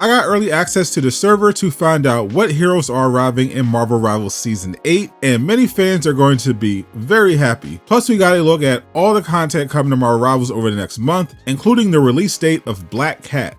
I got early access to the server to find out what heroes are arriving in Marvel Rivals Season 8, and many fans are going to be very happy. Plus, we got a look at all the content coming to Marvel Rivals over the next month, including the release date of Black Cat.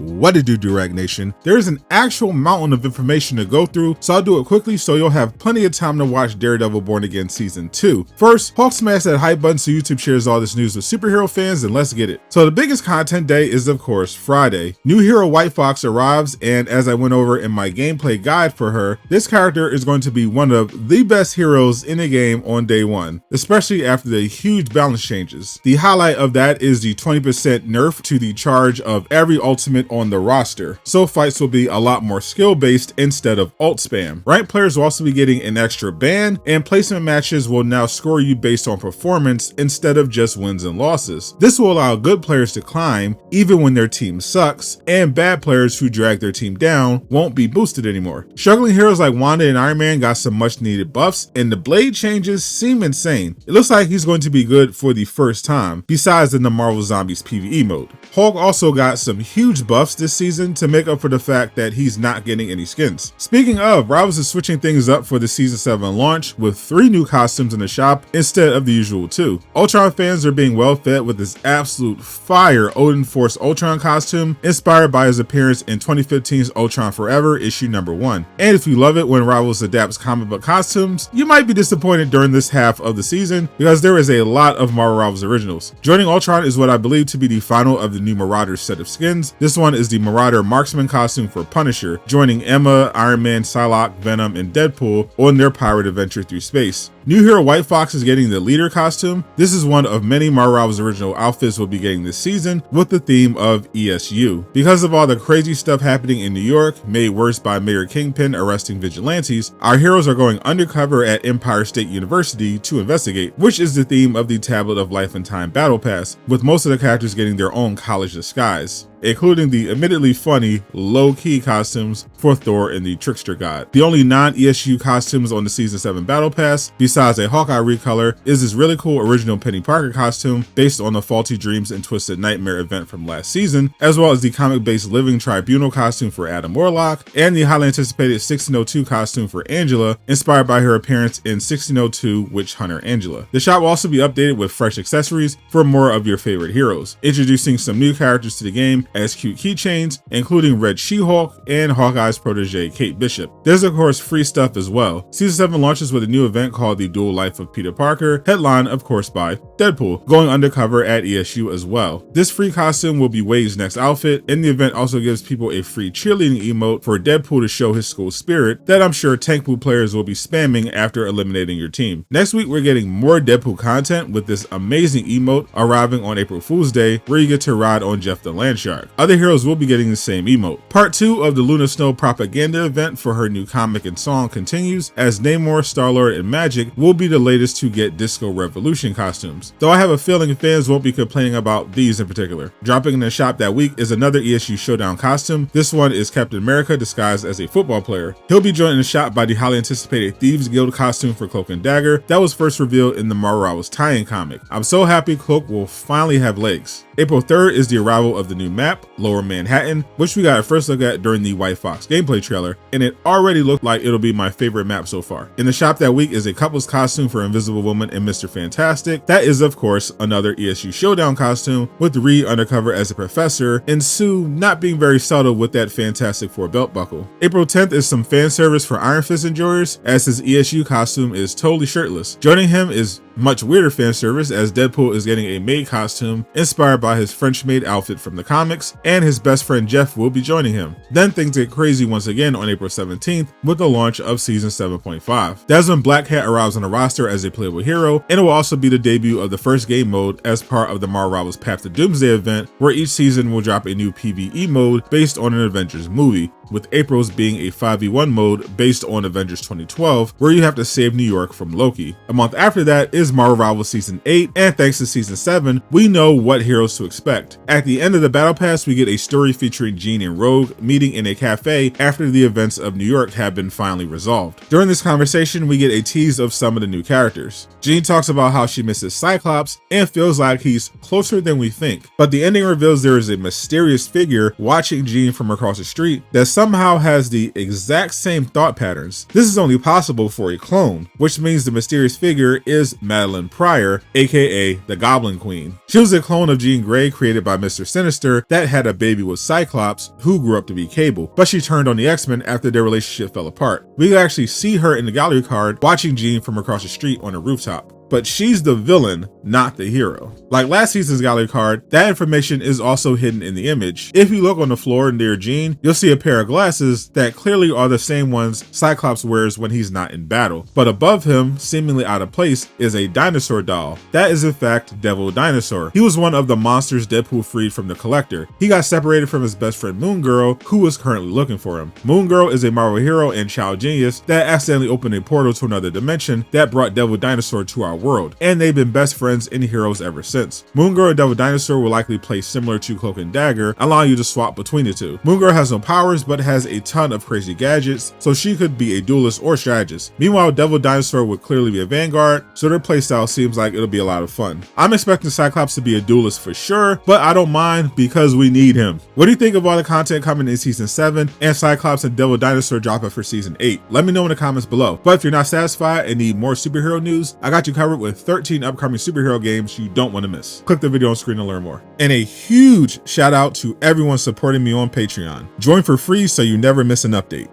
What to do, Durag Nation? There is an actual mountain of information to go through, so I'll do it quickly so you'll have plenty of time to watch Daredevil Born Again Season 2. First, Hulk smash that hype button so YouTube shares all this news with superhero fans, and let's get it. So the biggest content day is of course Friday. New hero White Fox arrives, and as I went over in my gameplay guide for her, this character is going to be one of the best heroes in the game on day one, especially after the huge balance changes. The highlight of that is the 20% nerf to the charge of every ultimate on the roster, so fights will be a lot more skill based instead of ult spam. Ranked players will also be getting an extra ban, and placement matches will now score you based on performance instead of just wins and losses. This will allow good players to climb even when their team sucks, and bad players who drag their team down won't be boosted anymore. Struggling heroes like Wanda and Iron Man got some much needed buffs, and the blade changes seem insane. It looks like he's going to be good for the first time, besides in the Marvel Zombies PvE mode. Hulk also got some huge buffs this season to make up for the fact that he's not getting any skins. Speaking of, Rivals is switching things up for the Season 7 launch with 3 new costumes in the shop instead of the usual 2. Ultron fans are being well fed with this absolute fire Odin Force Ultron costume inspired by his appearance in 2015's Ultron Forever issue number 1. And if you love it when Rivals adapts comic book costumes, you might be disappointed during this half of the season because there is a lot of Marvel Rivals originals. Joining Ultron is what I believe to be the final of the new Marauders set of skins. This one is the Marauder Marksman costume for Punisher, joining Emma, Iron Man, Psylocke, Venom, and Deadpool on their pirate adventure through space. New hero White Fox is getting the leader costume. This is one of many Marvel Rivals original outfits we'll be getting this season with the theme of ESU. Because of all the crazy stuff happening in New York, made worse by Mayor Kingpin arresting vigilantes, our heroes are going undercover at Empire State University to investigate, which is the theme of the Tablet of Life and Time Battle Pass, with most of the characters getting their own college disguise, including the admittedly funny, low-key costumes for Thor and the Trickster God. The only non-ESU costumes on the Season 7 Battle Pass, besides a Hawkeye recolor, is this really cool original Penny Parker costume based on the Faulty Dreams and Twisted Nightmare event from last season, as well as the comic-based Living Tribunal costume for Adam Warlock, and the highly anticipated 1602 costume for Angela, inspired by her appearance in 1602 Witch Hunter Angela. The shop will also be updated with fresh accessories for more of your favorite heroes, introducing some new characters to the game as cute keychains, including Red She-Hulk and Hawkeye's protege Kate Bishop. There's of course free stuff as well. Season 7 launches with a new event called The Dual Life of Peter Parker, headlined of course by Deadpool, going undercover at ESU as well. This free costume will be Wade's next outfit, and the event also gives people a free cheerleading emote for Deadpool to show his school spirit that I'm sure Tankpool players will be spamming after eliminating your team. Next week we're getting more Deadpool content with this amazing emote arriving on April Fool's Day, where you get to ride on Jeff the Landshark. Other heroes will be getting the same emote. Part 2 of the Luna Snow propaganda event for her new comic and song continues, as Namor, Star-Lord, and Magic will be the latest to get Disco Revolution costumes, though I have a feeling fans won't be complaining about these in particular. Dropping in the shop that week is another ESU Showdown costume. This one is Captain America disguised as a football player. He'll be joined in the shop by the highly anticipated Thieves Guild costume for Cloak and Dagger that was first revealed in the Marvel Rivals tie-in comic. I'm so happy Cloak will finally have legs. April 3rd is the arrival of the new map, Lower Manhattan, which we got a first look at during the White Fox gameplay trailer, and it already looked like it'll be my favorite map so far. In the shop that week is a couple's costume for Invisible Woman and Mr. Fantastic. That is of course another ESU Showdown costume, with Reed undercover as a professor, and Sue not being very subtle with that Fantastic Four belt buckle. April 10th is some fan service for Iron Fist enjoyers, as his ESU costume is totally shirtless. Joining him is much weirder fan service, as Deadpool is getting a maid costume inspired by his French maid outfit from the comics, and his best friend Jeff will be joining him. Then things get crazy once again on April 17th with the launch of Season 7.5. That's when Black Cat arrives on the roster as a playable hero, and it will also be the debut of the first game mode as part of the Marvel Rivals Path to Doomsday event, where each season will drop a new PvE mode based on an Avengers movie. with April's being a 5v1 mode based on Avengers 2012, where you have to save New York from Loki. A month after that is Marvel Rivals Season 8, and thanks to Season 7, we know what heroes to expect. At the end of the Battle Pass, we get a story featuring Jean and Rogue meeting in a cafe after the events of New York have been finally resolved. During this conversation, we get a tease of some of the new characters. Jean talks about how she misses Cyclops and feels like he's closer than we think, but the ending reveals there is a mysterious figure watching Jean from across the street that somehow has the exact same thought patterns. This is only possible for a clone, which means the mysterious figure is Madelyne Pryor, aka the Goblin Queen. She was a clone of Jean Grey created by Mr. Sinister that had a baby with Cyclops, who grew up to be Cable, but she turned on the X-Men after their relationship fell apart. We can actually see her in the gallery card watching Jean from across the street on a rooftop. But she's the villain, not the hero. Like last season's gallery card, that information is also hidden in the image. If you look on the floor near Jean, you'll see a pair of glasses that clearly are the same ones Cyclops wears when he's not in battle. But above him, seemingly out of place, is a dinosaur doll. That is in fact Devil Dinosaur. He was one of the monsters Deadpool freed from the Collector. He got separated from his best friend Moon Girl, who was currently looking for him. Moon Girl is a Marvel hero and child genius that accidentally opened a portal to another dimension that brought Devil Dinosaur to our world, and they've been best friends and heroes ever since. Moon Girl and Devil Dinosaur will likely play similar to Cloak and Dagger, allowing you to swap between the two. Moon Girl has no powers but has a ton of crazy gadgets, so she could be a duelist or strategist. Meanwhile, Devil Dinosaur would clearly be a vanguard, so their playstyle seems like it'll be a lot of fun. I'm expecting Cyclops to be a duelist for sure, but I don't mind because we need him. What do you think of all the content coming in Season 7 and Cyclops and Devil Dinosaur dropping for Season 8? Let me know in the comments below. But if you're not satisfied and need more superhero news, I got you covered with 13 upcoming superhero games you don't want to miss. Click the video on screen to learn more. And a huge shout out to everyone supporting me on Patreon. Join for free so you never miss an update.